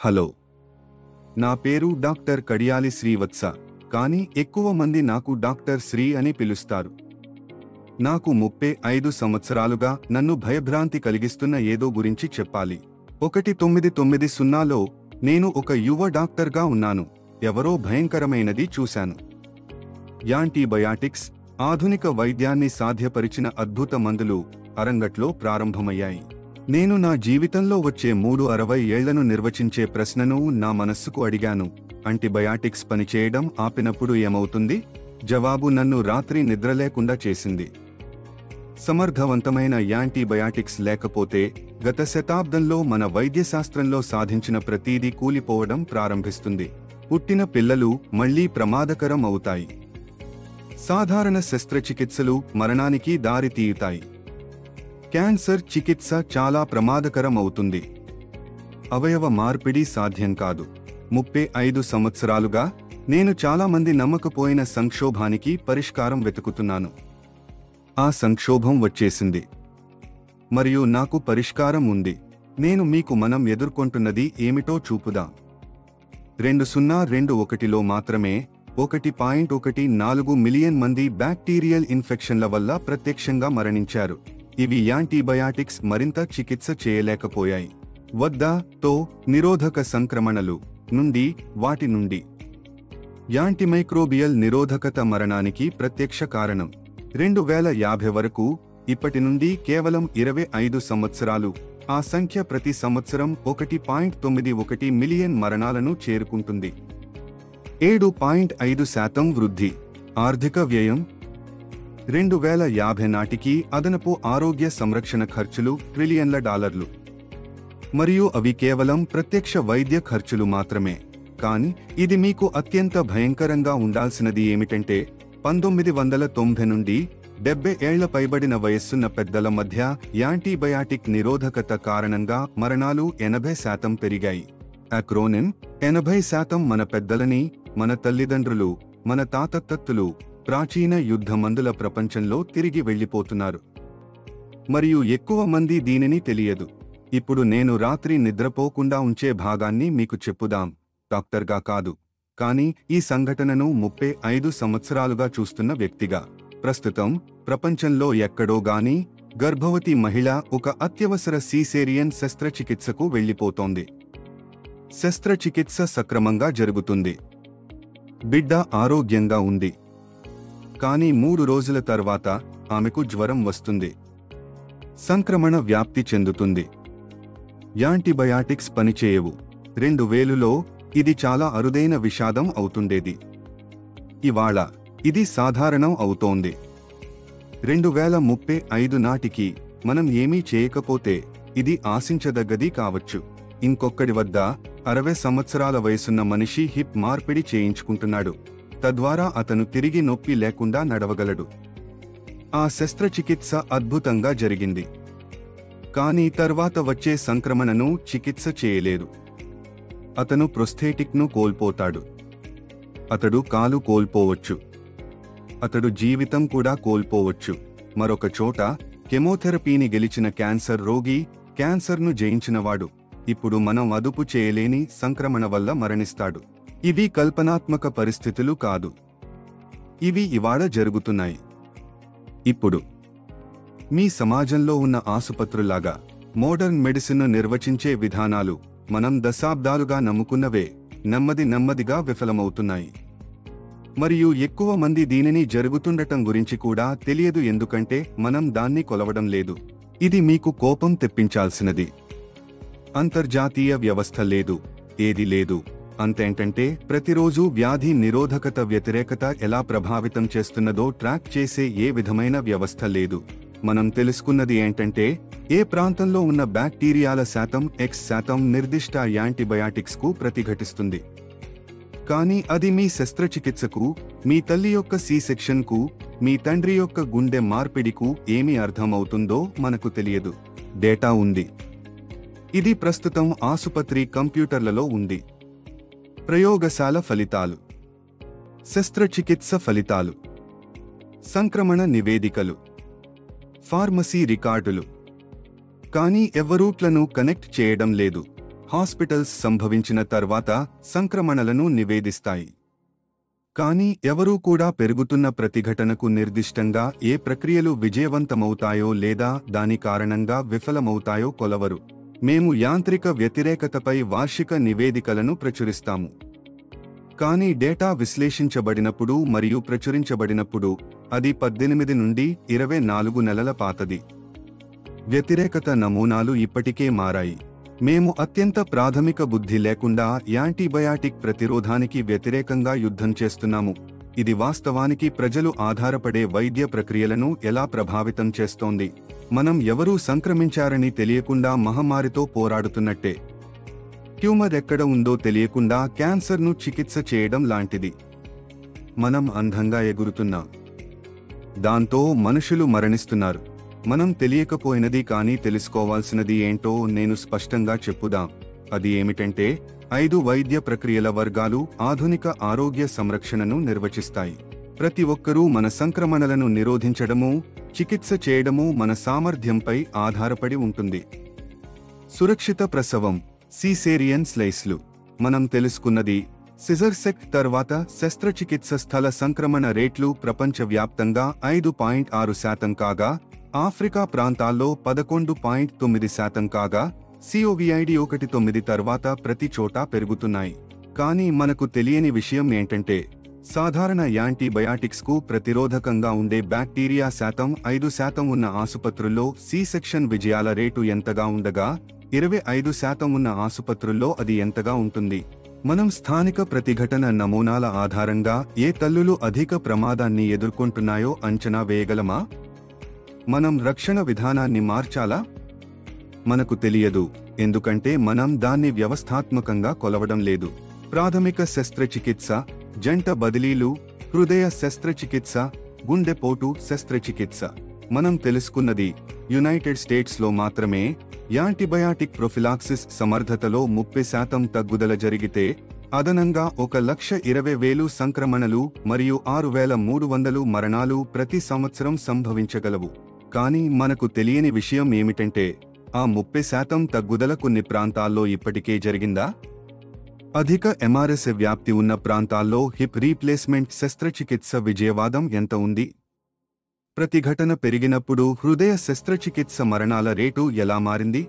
Hello, నా పేరు doctor కడియాలి Srivatsa, కానీ ఎక్కువ మంది నాకు డాక్టర్ శ్రీ అని పిలుస్తారు. నాకు 35 సంవత్సరాలుగా నన్ను భయభ్రాంతి కలిగిస్తున్న ఏదో గురించి చెప్పాలి. 1990లో నేను ఒక యువ డాక్టర్గా ఉన్నాను. ఎవరో భయంకరమైనది చూశాను. యాంటీబయాటిక్స్, ఆధునిక వైద్యాన్ని సాధ్యపరిచిన అద్భుత మందులు అరంగట్లో ప్రారంభమయ్యాయి. నేను నా జీవితంలో వచ్చే 60 ఏళ్లను నిర్వచించే ప్రశ్నను నా మనస్సుకు అడిగాను: యాంటీబయాటిక్స్ పనిచేయడం ఆపినప్పుడు ఏమవుతుంది? జవాబు నన్ను రాత్రి నిద్రలేకుండా చేసింది. సమర్థవంతమైన యాంటీబయాటిక్స్ లేకపోతే గత శతాబ్దంలో మన వైద్యశాస్త్రంలో సాధించిన ప్రతీదీ కూలిపోవడం ప్రారంభిస్తుంది. పుట్టిన పిల్లలు మళ్లీ ప్రమాదకరం అవుతాయి. సాధారణ శస్త్రచికిత్సలు మరణానికి దారితీయుతాయి. క్యాన్సర్ చికిత్స చాలా ప్రమాదకరం అవుతుంది. అవయవ మార్పిడి సాధ్యం కాదు. 35 సంవత్సరాలుగా నేను చాలామంది నమ్మకపోయిన సంక్షోభానికి పరిష్కారం వెతుకుతున్నాను. ఆ సంక్షోభం వచ్చేసింది, మరియు నాకు పరిష్కారం ఉంది. నేను మీకు మనం ఎదుర్కొంటున్నది ఏమిటో చూపుదా. 2021లో మాత్రమే 1.14 మిలియన్ మంది బ్యాక్టీరియల్ ఇన్ఫెక్షన్ల వల్ల ప్రత్యక్షంగా మరణించారు. ఇవి యాంటీబయాటిక్స్ మరింత చికిత్స చేయలేకపోయాయి. తో నిరోధక సంక్రమణలు నుండి వాటి నుండి యాంటీమైక్రోబియల్ నిరోధకత మరణానికి ప్రత్యక్ష కారణం. 2050 వరకు, ఇప్పటి నుండి కేవలం 25 సంవత్సరాలు, ఆ సంఖ్య ప్రతి సంవత్సరం 1.91 మిలియన్ మరణాలను చేరుకుంటుంది. 7.5% వృద్ధి. ఆర్థిక వ్యయం 2050 నాటికి అదనపు ఆరోగ్య సంరక్షణ ఖర్చులు ట్రిలియన్ల డాలర్లు. మరియు అవి కేవలం ప్రత్యక్ష వైద్య ఖర్చులు మాత్రమే. కానీ ఇది మీకు అత్యంత భయంకరంగా ఉండాల్సినది ఏమిటంటే, 1990 నుండి 70 ఏళ్ల పైబడిన వయస్సున్న పెద్దల మధ్య యాంటీబయాటిక్ నిరోధకత కారణంగా మరణాలు 80% పెరిగాయి. అక్రోనిమ్ 80%. మన పెద్దలని, మన తల్లిదండ్రులు, మన తాతత్తత్తులు ప్రాచీన యుద్ధ మందుల ప్రపంచంలో తిరిగి వెళ్లిపోతున్నారు. మరియు ఎక్కువ మంది దీనిని తెలియదు. ఇప్పుడు నేను రాత్రి నిద్రపోకుండా ఉంచే భాగాన్ని మీకు చెప్పుదాం, డాక్టర్గా కాదు, కానీ ఈ సంఘటనను 35 సంవత్సరాలుగా చూస్తున్న వ్యక్తిగా. ప్రస్తుతం ప్రపంచంలో ఎక్కడో గాని గర్భవతి మహిళ ఒక అత్యవసర సీసేరియన్ శస్త్రచికిత్సకు వెళ్లిపోతోంది. శస్త్రచికిత్స సక్రమంగా జరుగుతుంది. బిడ్డ ఆరోగ్యంగా ఉంది. కానీ 3 రోజుల తర్వాత ఆమెకు జ్వరం వస్తుంది. సంక్రమణ వ్యాప్తి చెందుతుంది. యాంటీబయాటిక్స్ పనిచేయవు. 2000లో ఇది చాలా అరుదైన విషాదం అవుతుండేది. ఇవాళ ఇది సాధారణం అవుతోంది. 2035 నాటికి మనం ఏమీ చేయకపోతే ఇది ఆశించదగ్గది కావచ్చు. ఇంకొక్కడి వద్ద 60 సంవత్సరాల వయసున్న మనిషి హిప్ మార్పిడి చేయించుకుంటున్నాడు. తద్వారా అతను తిరిగి నొప్పి లేకుండా నడవగలడు. ఆ శస్త్రచికిత్స అద్భుతంగా జరిగింది. కానీ తర్వాత వచ్చే సంక్రమణను చికిత్స చేయలేరు. అతను ప్రొస్థెటిక్ను కోల్పోతాడు. అతడు కాలు కోల్పోవచ్చు. అతడు జీవితం కూడా కోల్పోవచ్చు. మరొక చోట, కెమోథెరపీని గెలిచిన క్యాన్సర్ రోగి, క్యాన్సర్ను జయించినవాడు ఇప్పుడు మనం అదుపు చేయలేని సంక్రమణ వల్ల మరణిస్తాడు. ఇవి కల్పనాత్మక పరిస్థితులు కాదు. ఇవి ఇవాళ జరుగుతున్నాయి. ఇప్పుడు మీ సమాజంలో ఉన్న ఆసుపత్రులాగా మోడర్న్ మెడిసిన్ను నిర్వచించే విధానాలు మనం దశాబ్దాలుగా నమ్ముకున్నవే నెమ్మదిగా విఫలమవుతున్నాయి. మరియు ఎక్కువ మంది దీనిని జరుగుతుండటం గురించి కూడా తెలియదు, ఎందుకంటే మనం దాన్ని కొలవడం లేదు. ఇది మీకు కోపం తెప్పించాల్సినది. అంతర్జాతీయ వ్యవస్థ లేదు, ఏది లేదు. అంతేంటంటే ప్రతిరోజు వ్యాధి నిరోధకత వ్యతిరేకత ఎలా ప్రభావితం చేస్తున్నదో ట్రాక్ చేసే ఏ విధమైన వ్యవస్థ లేదు. మనం తెలుసుకున్నది ఏంటంటే, ఏ ప్రాంతంలో ఉన్న బ్యాక్టీరియాల శాతం X% నిర్దిష్ట యాంటీబయాటిక్స్కు ప్రతిఘటిస్తుంది. కానీ అది మీ శస్త్రచికిత్సకు, మీ తల్లి యొక్క C-సెక్షన్కు, మీ తండ్రి యొక్క గుండె మార్పిడికు ఏమి అర్థమవుతుందో మనకు తెలియదు. డేటా ఉంది. ఇది ప్రస్తుతం ఆసుపత్రి కంప్యూటర్లలో ఉంది. ప్రయోగశాల ఫలితాలు, శస్త్రచికిత్స ఫలితాలు, సంక్రమణ నివేదికలు, ఫార్మసీ రికార్డులు. కానీ ఎవ్వరూట్లను కనెక్ట్ చేయడం లేదు. హాస్పిటల్స్ సంభవించిన తర్వాత సంక్రమణలను నివేదిస్తాయి. కానీ ఎవరూ కూడా పెరుగుతున్న ప్రతిఘటనకు నిర్దిష్టంగా ఏ ప్రక్రియలు విజయవంతమవుతాయో లేదా దాని కారణంగా విఫలమవుతాయో కొలవరు. మేము యాంత్రిక వ్యతిరేకతపై వార్షిక నివేదికలను ప్రచురిస్తాము. కానీ డేటా విశ్లేషించబడినప్పుడు మరియు ప్రచురించబడినప్పుడు అది 18 నుండి 24 నెలల పాతది. వ్యతిరేకత నమూనాలు ఇప్పటికే మారాయి. మేము అత్యంత ప్రాథమిక బుద్ధి లేకుండా యాంటీబయాటిక్ ప్రతిరోధానికి వ్యతిరేకంగా యుద్ధం చేస్తున్నాము. ఇది వాస్తవానికి ప్రజలు ఆధారపడే వైద్య ప్రక్రియలను ఎలా ప్రభావితం చేస్తోంది. మనం ఎవరూ సంక్రమించారని తెలియకుండా మహమ్మారితో పోరాడుతున్నట్టే. ట్యూమర్ ఎక్కడ ఉందో తెలియకుండా క్యాన్సర్ను చికిత్స చేయడం లాంటిది. మనం అందంగా ఎగురుతున్నాం, దాంతో మనుషులు మరణిస్తున్నారు. మనం తెలియకపోయినది కానీ తెలుసుకోవాల్సినది ఏంటో నేను స్పష్టంగా చెప్పుదాం. అది ఏమిటంటే 5 వైద్య ప్రక్రియల వర్గాలు ఆధునిక ఆరోగ్య సంరక్షణను నిర్వచిస్తాయి. ప్రతి ఒక్కరూ మన సంక్రమణలను నిరోధించడము, చికిత్స చేయడము మన సామర్థ్యంపై ఆధారపడి ఉంటుంది. సురక్షిత ప్రసవం, సీసేరియన్ స్లైస్లు. మనం తెలుసుకున్నది సిజర్ సెక్ తర్వాత శస్త్రచికిత్స స్థల సంక్రమణ రేట్లు ప్రపంచవ్యాప్తంగా 5.6% కాగా ఆఫ్రికా ప్రాంతాల్లో 11.9% కాగా COVID-19 తర్వాత ప్రతి చోటా పెరుగుతున్నాయి. కానీ మనకు తెలియని విషయం ఏంటంటే సాధారణ యాంటీబయాటిక్స్కు ప్రతిరోధకంగా ఉండే బ్యాక్టీరియా శాతం 5% ఉన్న ఆసుపత్రుల్లో సి-సెక్షన్ విజయాల రేటు ఎంతగా ఉండగా 25% ఉన్న ఆసుపత్రుల్లో అది ఎంతగా ఉంటుంది. మనం స్థానిక ప్రతిఘటన నమూనాల ఆధారంగా ఏ తల్లులు అధిక ప్రమాదాన్ని ఎదుర్కొంటున్నాయో అంచనా వేయగలమా? మనం రక్షణ విధానాన్ని మార్చాలా? మనకు తెలియదు, ఎందుకంటే మనం దాన్ని వ్యవస్థాత్మకంగా కొలవడం లేదు. ప్రాథమిక శస్త్రచికిత్స, జంట బదిలీలు, హృదయ శస్త్రచికిత్స, గుండెపోటు శస్త్రచికిత్స. మనం తెలుసుకున్నది యునైటెడ్ స్టేట్స్లో మాత్రమే యాంటీబయాటిక్ ప్రొఫిలాక్సిస్ సమర్థతలో 30% తగ్గుదల జరిగితే అదనంగా 1,20,000 సంక్రమణలు మరియు 6,300 మరణాలు ప్రతి సంవత్సరం సంభవించగలవు. కానీ మనకు తెలియని విషయం ఏమిటంటే ఆ 30% తగ్గుదల కొన్ని ప్రాంతాల్లో ఇప్పటికే జరిగిందా? అధిక ఎంఆర్ఎస్ వ్యాప్తి ఉన్న ప్రాంతాల్లో హిప్ రీప్లేస్మెంట్ శస్త్రచికిత్స విజయవాదం ఎంత ఉంది? ప్రతిఘటన పెరిగినప్పుడు హృదయ శస్త్రచికిత్స మరణాల రేటు ఎలా మారింది?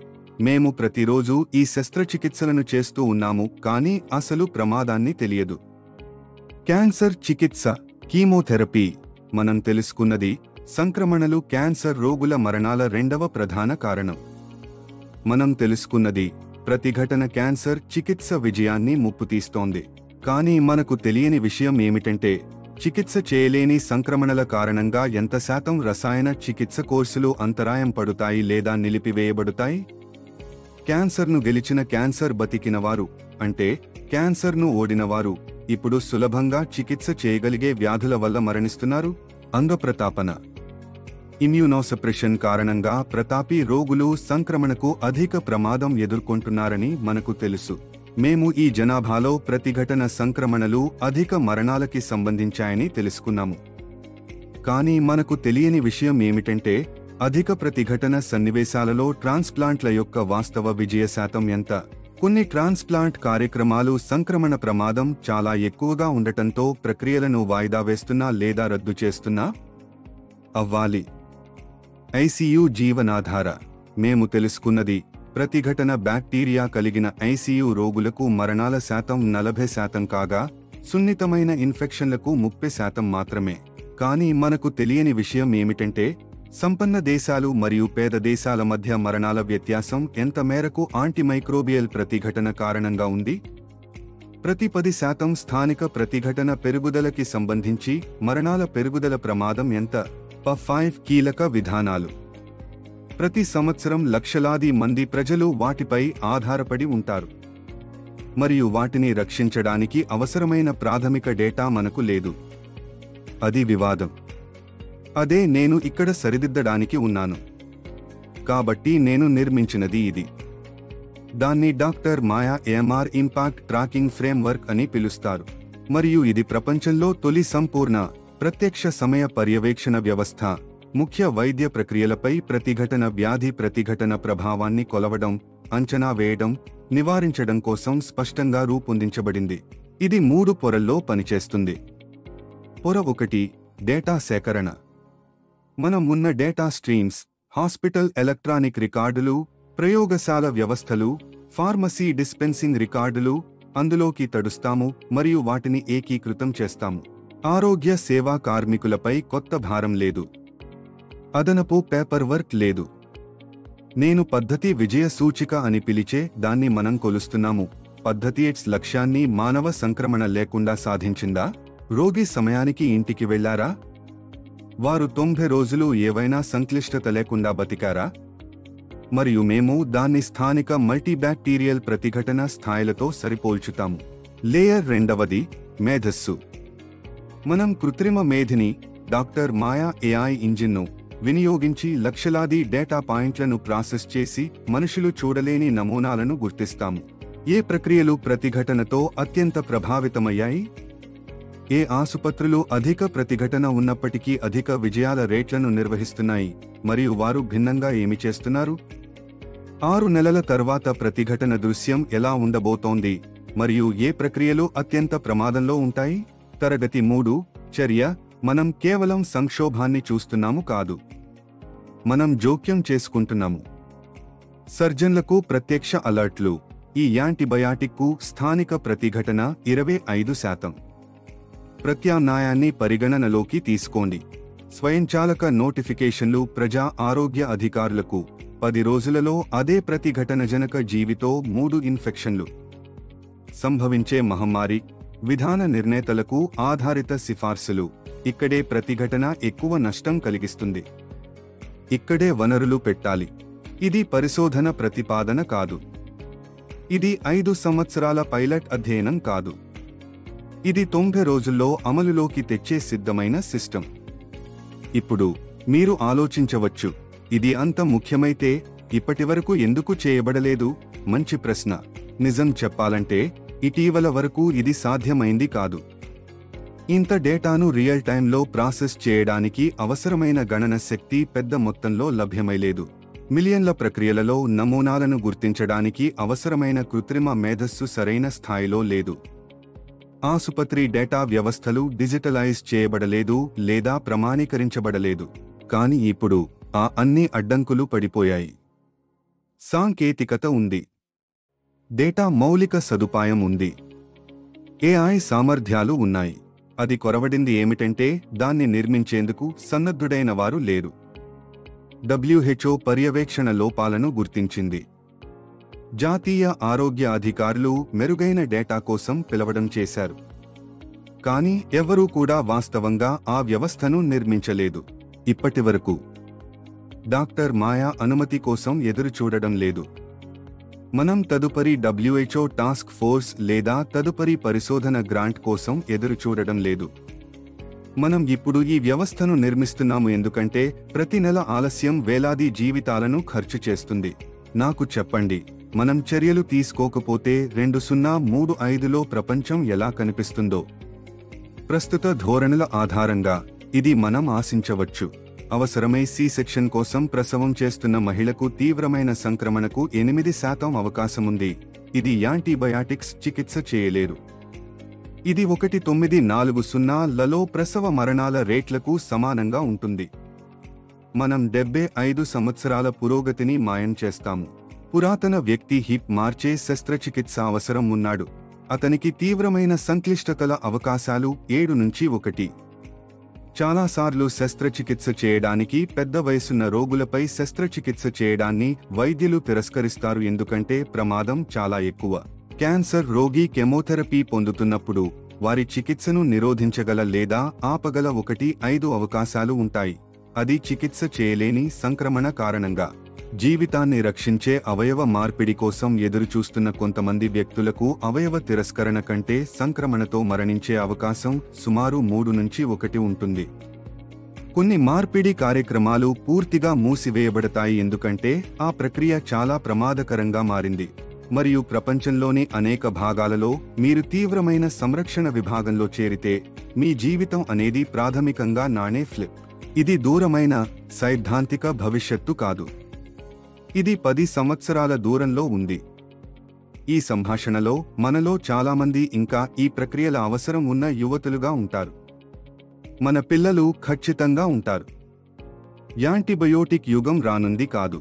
మేము ప్రతిరోజు ఈ శస్త్రచికిత్సలను చేస్తూ ఉన్నాము, కానీ అసలు ప్రమాదాన్ని తెలియదు. క్యాన్సర్ చికిత్స, కీమోథెరపీ. మనం తెలుసుకున్నది సంక్రమణలు క్యాన్సర్ రోగుల మరణాల 2వ ప్రధాన కారణం. మనం తెలుసుకున్నది ప్రతిఘటన క్యాన్సర్ చికిత్స విజయాన్ని ముప్పుతీస్తోంది. కానీ మనకు తెలియని విషయం ఏమిటంటే చికిత్స చేయలేని సంక్రమణల కారణంగా ఎంత శాతం రసాయన చికిత్స కోర్సులు అంతరాయం పడుతాయి లేదా నిలిపివేయబడుతాయి? క్యాన్సర్ను గెలిచిన క్యాన్సర్ బతికినవారు, అంటే క్యాన్సర్ను ఓడినవారు ఇప్పుడు సులభంగా చికిత్స చేయగలిగే వ్యాధుల వల్ల మరణిస్తున్నారు. అంగప్రతాపన, ఇమ్యూనోసప్రెషన్ కారణంగా ప్రతాపి రోగులు సంక్రమణకు అధిక ప్రమాదం ఎదుర్కొంటున్నారని మనకు తెలుసు. మేము ఈ జనాభాలో ప్రతిఘటన సంక్రమణలు అధిక మరణాలకి సంబంధించాయని తెలుసుకున్నాము. కానీ మనకు తెలియని విషయం ఏమిటంటే అధిక ప్రతిఘటన సన్నివేశాలలో ట్రాన్స్ప్లాంట్ల యొక్క వాస్తవ విజయ శాతం ఎంత? కొన్ని ట్రాన్స్ప్లాంట్ కార్యక్రమాలు సంక్రమణ ప్రమాదం చాలా ఎక్కువగా ఉండటంతో ప్రక్రియలను వాయిదా వేస్తున్నా లేదా రద్దు చేస్తున్నా అవ్వాలి. ఐసియు జీవనాధార. మేము తెలుసుకున్నది ప్రతిఘటన బ్యాక్టీరియా కలిగిన ఐసియు రోగులకు మరణాల శాతం 40% కాగా సున్నితమైన ఇన్ఫెక్షన్లకు 30% మాత్రమే. కానీ మనకు తెలియని విషయం ఏమిటంటే సంపన్న దేశాలు మరియు పేద దేశాల మధ్య మరణాల వ్యత్యాసం ఎంత మేరకు యాంటీమైక్రోబియల్ ప్రతిఘటన కారణంగా ఉంది. ప్రతి 10% స్థానిక ప్రతిఘటన పెరుగుదలకి సంబంధించి మరణాల పెరుగుదల ప్రమాదం ఎంత? 5 కీలక విధానాలు. ప్రతి సంవత్సరం లక్షలాది మంది ప్రజలు వాటిపై ఆధారపడి ఉంటారు మరియు వాటిని రక్షించడానికి అవసరమైన ప్రాథమిక డేటా మనకు లేదు. అది వివాదం. అదే నేను ఇక్కడ సరిదిద్దడానికి ఉన్నాను. కాబట్టి నేను నిర్మించినది ఇది. దాన్ని డాక్టర్ మాయా ఎంఆర్ ఇంపాక్ట్ ట్రాకింగ్ ఫ్రేమ్వర్క్ అని పిలుస్తారు మరియు ఇది ప్రపంచంలో తొలి సంపూర్ణ ప్రత్యక్ష సమయ పర్యవేక్షణ వ్యవస్థ. ముఖ్య వైద్య ప్రక్రియలపై ప్రతిఘటన వ్యాధి ప్రతిఘటన ప్రభావాన్ని కొలవడం, అంచనా వేయడం, నివారించడం కోసం స్పష్టంగా రూపొందించబడింది. ఇది 3 పొరల్లో పనిచేస్తుంది. పొర 1 డేటా సేకరణ. మనం ఉన్న డేటా స్ట్రీమ్స్, హాస్పిటల్ ఎలక్ట్రానిక్ రికార్డులు, ప్రయోగశాల వ్యవస్థలు, ఫార్మసీ డిస్పెన్సింగ్ రికార్డులు అందులోకి తడుస్తాము మరియు వాటిని ఏకీకృతం చేస్తాము. ఆరోగ్య సేవా కార్మికులపై కొత్త భారం లేదు. అదనపు పేపర్ వర్క్ లేదు. నేను పద్ధతి విజయ సూచిక అని పిలిచే దాన్ని మనం కొలుస్తున్నాము. పద్ధతి ఎట్స్ లక్ష్యాన్ని మానవ సంక్రమణ లేకుండా సాధించిందా? రోగి సమయానికి ఇంటికి వెళ్లారా? వారు 90 రోజులు ఏవైనా సంక్లిష్టత లేకుండా బతికారా? మరియు మేము దాన్ని స్థానిక మల్టీబ్యాక్టీరియల్ ప్రతిఘటన స్థాయిలతో సరిపోల్చుతాము. లేయర్ 2 మేధస్సు. మనం కృత్రిమ మేధిని, డాక్టర్ మాయా AI ఇంజిన్ను వినియోగించి లక్షలాది డేటా పాయింట్లను ప్రాసెస్ చేసి మనుషులు చూడలేని నమూనాలను గుర్తిస్తాము. ఏ ప్రక్రియలు ప్రతిఘటనతో అత్యంత ప్రభావితమయ్యాయి? ఏ ఆసుపత్రులు అధిక ప్రతిఘటన ఉన్నప్పటికీ అధిక విజయాల రేట్లను నిర్వహిస్తున్నాయి మరియు వారు భిన్నంగా ఏమి చేస్తున్నారు? 6 నెలల తర్వాత ప్రతిఘటన దృశ్యం ఎలా ఉండబోతోంది మరియు ఏ ప్రక్రియలు అత్యంత ప్రమాదంలో ఉంటాయి? తరగతి 3 చర్య. మనం కేవలం సంక్షోభాన్ని చూస్తున్నాము కాదు, మనం జోక్యం చేసుకుంటున్నాము. సర్జన్లకు ప్రత్యక్ష అలర్ట్లు. ఈ యాంటీబయాటిక్కు స్థానిక ప్రతిఘటన 25%. ప్రత్యామ్నాయాన్ని పరిగణనలోకి తీసుకోండి. స్వయంచాలక నోటిఫికేషన్లు ప్రజా ఆరోగ్య అధికారులకు 10 రోజులలో అదే ప్రతిఘటనజనక జీవితో 3 ఇన్ఫెక్షన్లు. సంభవించే మహమ్మారి. విధాన నిర్ణేతలకు ఆధారిత సిఫార్సులు. ఇక్కడే ప్రతిఘటన ఎక్కువ నష్టం కలిగిస్తుంది. ఇక్కడే వనరులు పెట్టాలి. ఇది పరిశోధన ప్రతిపాదన కాదు. ఇది 5 సంవత్సరాల పైలట్ అధ్యయనం కాదు. ఇది 90 రోజుల్లో అమలులోకి తెచ్చే సిద్ధమైన సిస్టమ్. ఇప్పుడు మీరు ఆలోచించవచ్చు, ఇది అంత ముఖ్యమైతే ఇప్పటివరకు ఎందుకు చేయబడలేదు? మంచి ప్రశ్న. నిజం చెప్పాలంటే ఇటీవల వరకు ఇది సాధ్యమైంది కాదు. ఇంత డేటాను రియల్ టైంలో ప్రాసెస్ చేయడానికి అవసరమైన గణన శక్తి పెద్ద మొత్తంలో లభ్యమైలేదు. మిలియన్ల ప్రక్రియలలో నమూనాలను గుర్తించడానికి అవసరమైన కృత్రిమ మేధస్సు సరైన స్థాయిలో లేదు. ఆసుపత్రి డేటా వ్యవస్థలు డిజిటలైజ్ చేయబడలేదు లేదా ప్రమాణీకరించబడలేదు. కానీ ఇప్పుడు ఆ అన్ని అడ్డంకులు పడిపోయాయి. సాంకేతికత ఉంది. డేటా మౌలిక సదుపాయం ఉంది. AI సామర్థ్యాలు ఉన్నాయి. అది కొరవడింది ఏమిటంటే దాన్ని నిర్మించేందుకు సన్నద్ధుడైన వారు లేరు. WHO పర్యవేక్షణ లోపాలను గుర్తించింది. జాతీయ ఆరోగ్య అధికారులు మెరుగైన డేటా కోసం పిలవడం చేశారు. కానీ ఎవరూ కూడా వాస్తవంగా ఆ వ్యవస్థను నిర్మించలేదు. ఇప్పటివరకు డాక్టర్ మాయా అనుమతి కోసం ఎదురుచూడడం లేదు. మనం తదుపరి WHO టాస్క్ ఫోర్స్ లేదా తదుపరి పరిశోధన గ్రాంట్ కోసం ఎదురుచూడడం లేదు. మనం ఇప్పుడు ఈ వ్యవస్థను నిర్మిస్తున్నాము ఎందుకంటే ప్రతి నెల ఆలస్యం వేలాది జీవితాలను ఖర్చు చేస్తుంది. నాకు చెప్పండి, మనం చర్యలు తీసుకోకపోతే 2035లో ప్రపంచం ఎలా కనిపిస్తుందో? ప్రస్తుత ధోరణుల ఆధారంగా ఇది మనం ఆశించవచ్చు. అవసరమై C-సెక్షన్ కోసం ప్రసవం చేస్తున్న మహిళకు తీవ్రమైన సంక్రమణకు 8% అవకాశముంది. ఇది యాంటీబయాటిక్స్ చికిత్స చేయలేరు. ఇది 1940లలో ప్రసవ మరణాల రేట్లకు సమానంగా ఉంటుంది. మనం 75 సంవత్సరాల పురోగతిని మాయం చేస్తాము. పురాతన వ్యక్తి హిప్ మార్చే శస్త్రచికిత్స అవసరం ఉన్నాడు. అతనికి తీవ్రమైన సంక్లిష్టతల అవకాశాలు 7 నుంచి 1. చాలాసార్లు శస్త్రచికిత్స చేయడానికి పెద్ద వయసున్న రోగులపై శస్త్రచికిత్స చేయడాన్ని వైద్యులు తిరస్కరిస్తారు ఎందుకంటే ప్రమాదం చాలా ఎక్కువ. క్యాన్సర్ రోగి కెమోథెరపీ పొందుతున్నప్పుడు వారి చికిత్సను నిరోధించగల లేదా ఆపగల 1-5 అవకాశాలు ఉంటాయి. అది చికిత్స చేయలేని సంక్రమణ కారణంగా. జీవితాన్ని రక్షించే అవయవ మార్పిడి కోసం ఎదురుచూస్తున్న కొంతమంది వ్యక్తులకు అవయవ తిరస్కరణ కంటే సంక్రమణతో మరణించే అవకాశం సుమారు 3 నుంచి 1 ఉంటుంది. కొన్ని మార్పిడి కార్యక్రమాలు పూర్తిగా మూసివేయబడతాయి ఎందుకంటే ఆ ప్రక్రియ చాలా ప్రమాదకరంగా మారింది. మరియు ప్రపంచంలోని అనేక భాగాలలో మీరు తీవ్రమైన సంరక్షణ విభాగంలో చేరితే మీ జీవితం అనేది ప్రాథమికంగా నానే ఫ్లిప్. ఇది దూరమైన సైద్ధాంతిక భవిష్యత్తు కాదు. ఇది 10 సంవత్సరాల దూరంలో ఉంది. ఈ సంభాషణలో మనలో చాలామంది ఇంకా ఈ ప్రక్రియల అవసరం ఉన్న యువతులుగా ఉంటారు. మన పిల్లలు ఖచ్చితంగా ఉంటారు. యాంటీబయోటిక్ యుగం రానుంది కాదు.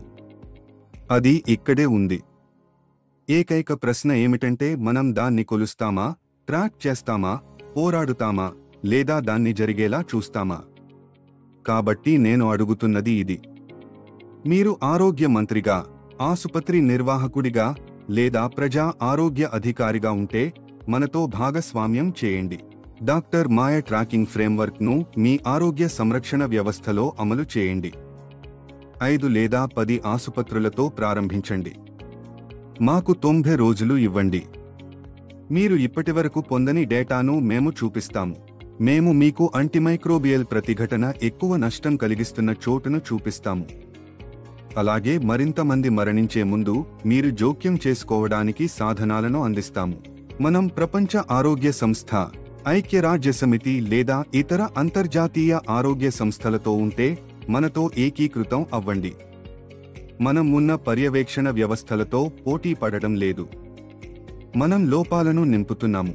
అది ఇక్కడే ఉంది. ఏకైక ప్రశ్న ఏమిటంటే మనం దాన్ని కొలుస్తామా, ట్రాక్ చేస్తామా, పోరాడుతామా, లేదా దాన్ని జరిగేలా చూస్తామా? కాబట్టి నేను అడుగుతున్నది ఇది. మీరు ఆరోగ్య మంత్రిగా, ఆసుపత్రి నిర్వాహకుడిగా లేదా ప్రజా ఆరోగ్య అధికారిగా ఉంటే మనతో భాగస్వామ్యం చేయండి. డాక్టర్ మాయ ట్రాకింగ్ ఫ్రేమ్వర్క్ను మీ ఆరోగ్య సంరక్షణ వ్యవస్థలో అమలు చేయండి. 5 లేదా 10 ఆసుపత్రులతో ప్రారంభించండి. మాకు 90 రోజులు ఇవ్వండి. మీరు ఇప్పటివరకు పొందని డేటాను మేము చూపిస్తాము. మేము మీకు యాంటీమైక్రోబియల్ ప్రతిఘటన ఎక్కువ నష్టం కలిగిస్తున్న చోటును చూపిస్తాము. అలాగే మరింత మంది మరణించే ముందు మీరు జోక్యం చేసుకోవడానికి సాధనాలను అందిస్తాము. మనం ప్రపంచ ఆరోగ్య సంస్థ, ఐక్యరాజ్యసమితి లేదా ఇతర అంతర్జాతీయ ఆరోగ్య సంస్థలతో ఉంటే మనతో ఏకీకృతం అవ్వండి. మనం ఉన్న పర్యవేక్షణ వ్యవస్థలతో పోటీ పడడం లేదు. మనం లోపాలను నింపుతున్నాము.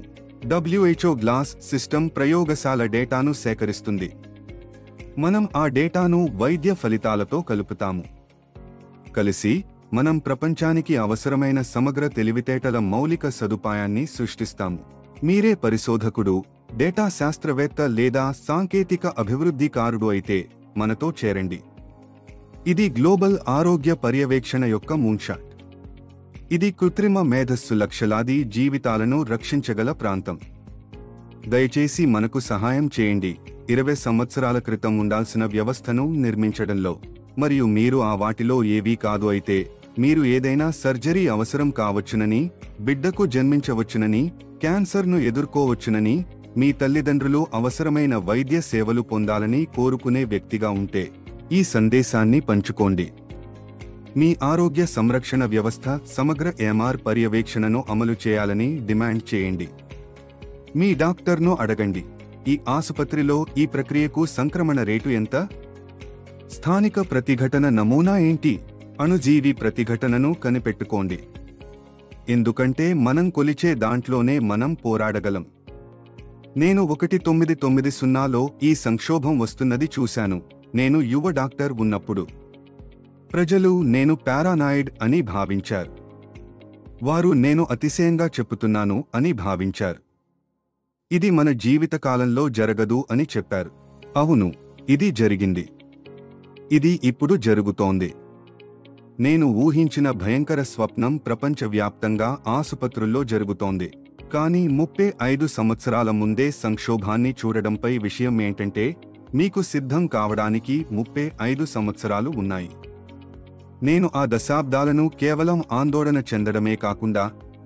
WHO గ్లాస్ సిస్టమ్ ప్రయోగశాల డేటాను సేకరిస్తుంది. మనం ఆ డేటాను వైద్య ఫలితాలతో కలుపుతాము. కలిసి మనం ప్రపంచానికి అవసరమైన సమగ్ర తెలివితేటల మౌలిక సదుపాయాన్ని సృష్టిస్తాము. మీరే పరిశోధకుడు, డేటా శాస్త్రవేత్త లేదా సాంకేతిక అభివృద్ధికారుడు అయితే మనతో చేరండి. ఇది గ్లోబల్ ఆరోగ్య పర్యవేక్షణ యొక్క మూన్షాట్. ఇది కృత్రిమ మేధస్సు లక్షలాది జీవితాలను రక్షించగల ప్రాంతం. దయచేసి మనకు సహాయం చేయండి 20 సంవత్సరాల క్రితం ఉండాల్సిన వ్యవస్థను నిర్మించడంలో. మరియు మీరు ఆ వాటిలో ఏవీ కాదు అయితే మీరు ఏదైనా సర్జరీ అవసరం కావచ్చునని, బిడ్డకు జన్మించవచ్చునని, క్యాన్సర్ను ఎదుర్కోవచ్చునని, మీ తల్లిదండ్రులు అవసరమైన వైద్య సేవలు పొందాలని కోరుకునే వ్యక్తిగా ఉంటే ఈ సందేశాన్ని పంచుకోండి. మీ ఆరోగ్య సంరక్షణ వ్యవస్థ సమగ్ర MR పర్యవేక్షణను అమలు చేయాలని డిమాండ్ చేయండి. మీ డాక్టర్ను అడగండి, ఈ ఆసుపత్రిలో ఈ ప్రక్రియకు సంక్రమణ రేటు ఎంత? స్థానిక ప్రతిఘటన నమూనా ఏంటి? అణుజీవి ప్రతిఘటనను కనిపెట్టుకోండి. ఎందుకంటే మనం కొలిచే దాంట్లోనే మనం పోరాడగలం. నేను 1990లో ఈ సంక్షోభం వస్తున్నది చూశాను. నేను యువ డాక్టర్ ఉన్నప్పుడు ప్రజలు నేను పారానాయిడ్ అని భావించారు. వారు నేను అతిశయంగా చెప్పుతున్నాను అని భావించారు. ఇది మన జీవితకాలంలో జరగదు అని చెప్పారు. అవును, ఇది జరిగింది. ఇది ఇప్పుడు జరుగుతోంది. నేను ఊహించిన భయంకర స్వప్నం ప్రపంచవ్యాప్తంగా ఆసుపత్రుల్లో జరుగుతోంది. కానీ 35 సంవత్సరాల ముందే సంక్షోభాన్ని చూడడంపై విషయం ఏంటంటే మీకు సిద్ధం కావడానికి 35 సంవత్సరాలు ఉన్నాయి. నేను ఆ దశాబ్దాలను కేవలం ఆందోళన చెందడమే కాకుండా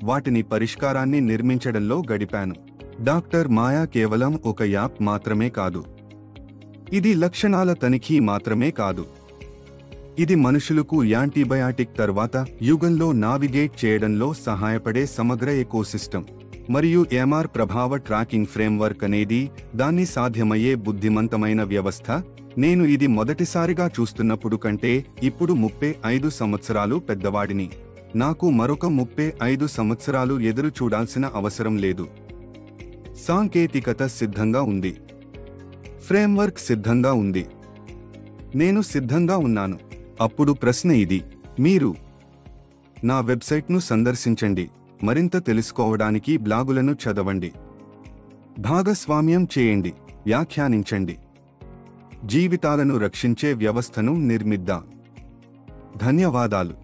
వాటిని పరిష్కారాన్ని నిర్మించడంలో గడిపాను. డాక్టర్ మాయా కేవలం ఒక యాప్ మాత్రమే కాదు. ఇది లక్షణాల తనిఖీ మాత్రమే కాదు. ఇది మనుషులకు యాంటీబయాటిక్ తర్వాత యుగంలో నావిగేట్ చేయడంలో సహాయపడే సమగ్ర ఎకోసిస్టమ్. మరియు MR ప్రభావ ట్రాకింగ్ ఫ్రేమ్వర్క్ అనేది దాన్ని సాధ్యమయ్యే బుద్ధిమంతమైన వ్యవస్థ. నేను ఇది మొదటిసారిగా చూస్తున్నప్పుడు కంటే ఇప్పుడు 35 సంవత్సరాలు పెద్దవాడిని. నాకు మరొక 35 సంవత్సరాలు ఎదురు చూడాల్సిన అవసరం లేదు. సాంకేతికత సిద్ధంగా ఉంది. ఫ్రేమ్వర్క్ సిద్ధంగా ఉంది. నేను సిద్ధంగా ఉన్నాను. అప్పుడు ప్రశ్న ఇది, మీరు నా వెబ్సైట్ను సందర్శించండి, మరింత తెలుసుకోవడానికి బ్లాగులను చదవండి, భాగస్వామ్యం చేయండి, వ్యాఖ్యానించండి. జీవితాలను రక్షించే వ్యవస్థను నిర్మిద్దాం. ధన్యవాదాలు.